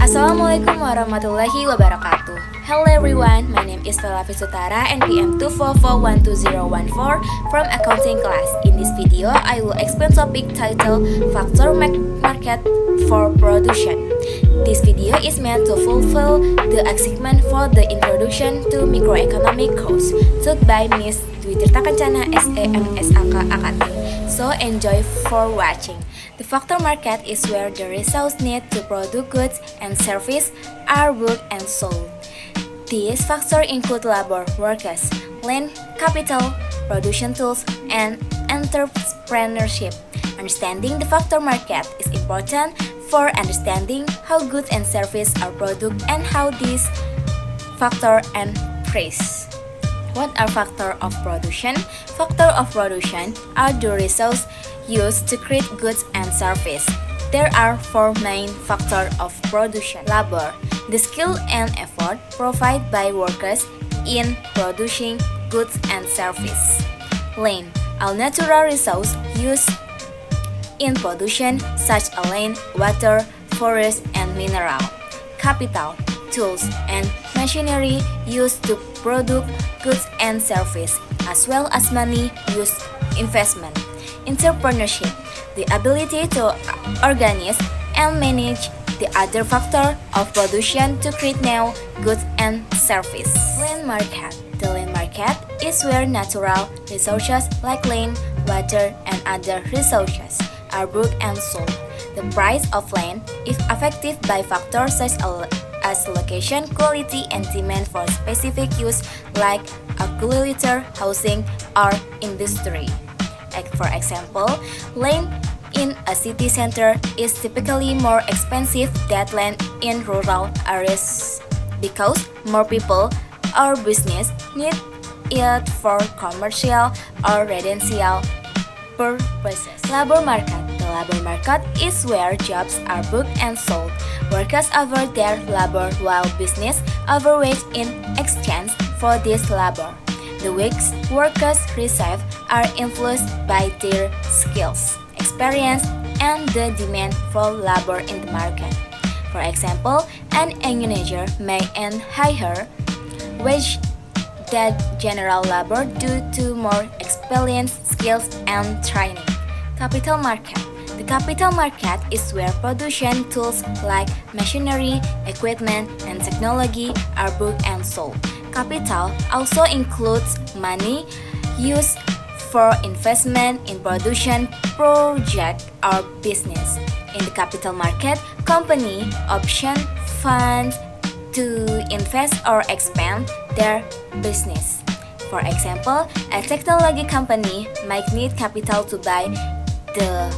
Assalamualaikum warahmatullahi wabarakatuh. Hello everyone, my name is Vela Visutara NPM 244-12014 from accounting class. In this video, I will explain topic titled Factor Market for Production. This video is meant to fulfill the assignment for the introduction to microeconomic course taught by Miss Dwi Tirta Kencana SEMSAK Akati. So enjoy for watching. The factor market is where the resources needed to produce goods and services are bought and sold. These factors include labor, workers, land, capital, production tools, and entrepreneurship. Understanding the factor market is important for understanding how goods and services are produced and how these factors and price. What are factors of production? Factors of production are the resources used to create goods and services. There are four main factors of production. Labor, the skill and effort provided by workers in producing goods and services. Land, all natural resources used in production such as land, water, forest, and mineral. Capital, tools, and machinery used to produce goods and services, as well as money used investment. Entrepreneurship, the ability to organize and manage the other factor of production to create new goods and services. Land market, the land market is where natural resources like land, water, and other resources are bought and sold. The price of land is affected by factors such as location, quality, and demand for specific use like agriculture, housing, or industry. For example, land in a city center is typically more expensive than land in rural areas because more people or business need it for commercial or residential purposes. Labor market. The labor market is where jobs are booked and sold. Workers offer their labor while business offer wage in exchange for this labor. The wages workers receive are influenced by their skills, experience, and the demand for labor in the market. For example, an engineer may earn higher wage than general labor due to more experience, skills, and training. Capital market. The capital market is where production tools like machinery, equipment, and technology are bought and sold. Capital also includes money used for investment in production project or business. In the capital market, company option funds to invest or expand their business. For example, a technology company might need capital to buy the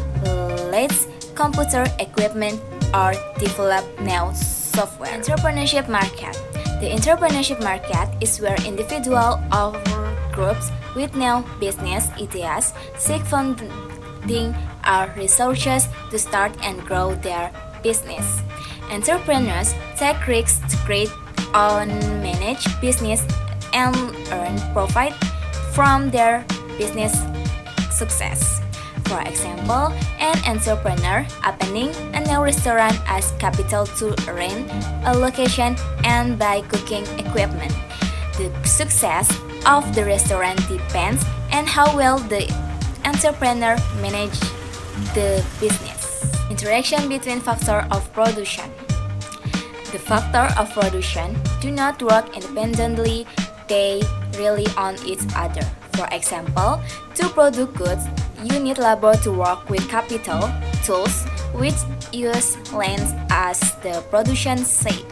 latest computer equipment or develop new software. Entrepreneurship market. The entrepreneurship market is where individuals or groups with new business ideas seek funding or resources to start and grow their business. Entrepreneurs take risks to create or manage business and earn profit from their business success. For example, an entrepreneur opening a new restaurant has capital to rent a location and buy cooking equipment. The success of the restaurant depends on how well the entrepreneur manages the business. Interaction between factors of production. The factors of production do not work independently, they rely on each other. For example, to produce goods, you need labor to work with capital, tools, which use land as the production site.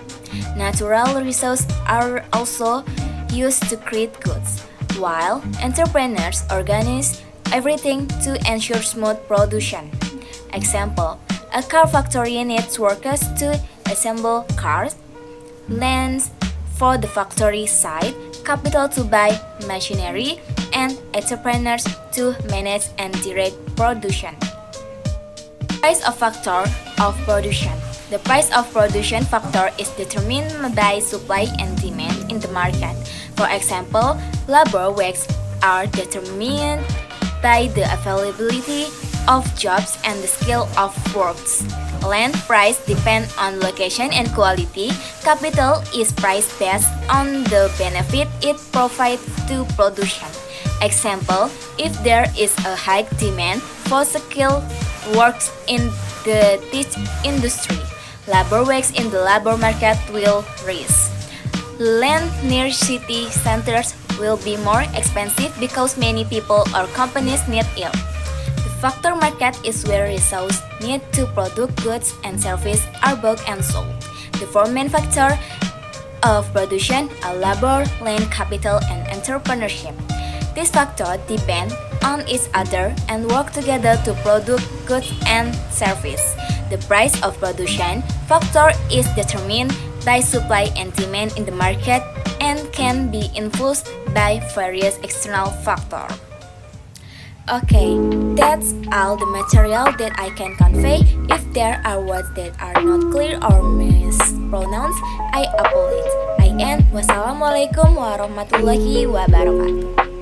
Natural resources are also used to create goods, while entrepreneurs organize everything to ensure smooth production. Example, a car factory needs workers to assemble cars, land for the factory site, capital to buy machinery, and entrepreneurs to manage and direct production. Price of factor of production. The price of production factor is determined by supply and demand in the market. For example, labor wages are determined by the availability of jobs and the skill of workers. Land price depend on location and quality. Capital is price based on the benefit it provides to production. Example, if there is a high demand for skilled works in the teach industry, labor wages in the labor market will rise. Land near city centers will be more expensive because many people or companies need it. The factor market is where resources need to produce goods and services are bought and sold. The four main factors of production are labor, land, capital, and entrepreneurship. These factors depend on each other and work together to produce goods and services. The price of production factor is determined by supply and demand in the market and can be influenced by various external factors. Okay, that's all the material that I can convey. If there are words that are not clear or mispronounced, I apologize. I end. Wassalamualaikum warahmatullahi wabarakatuh.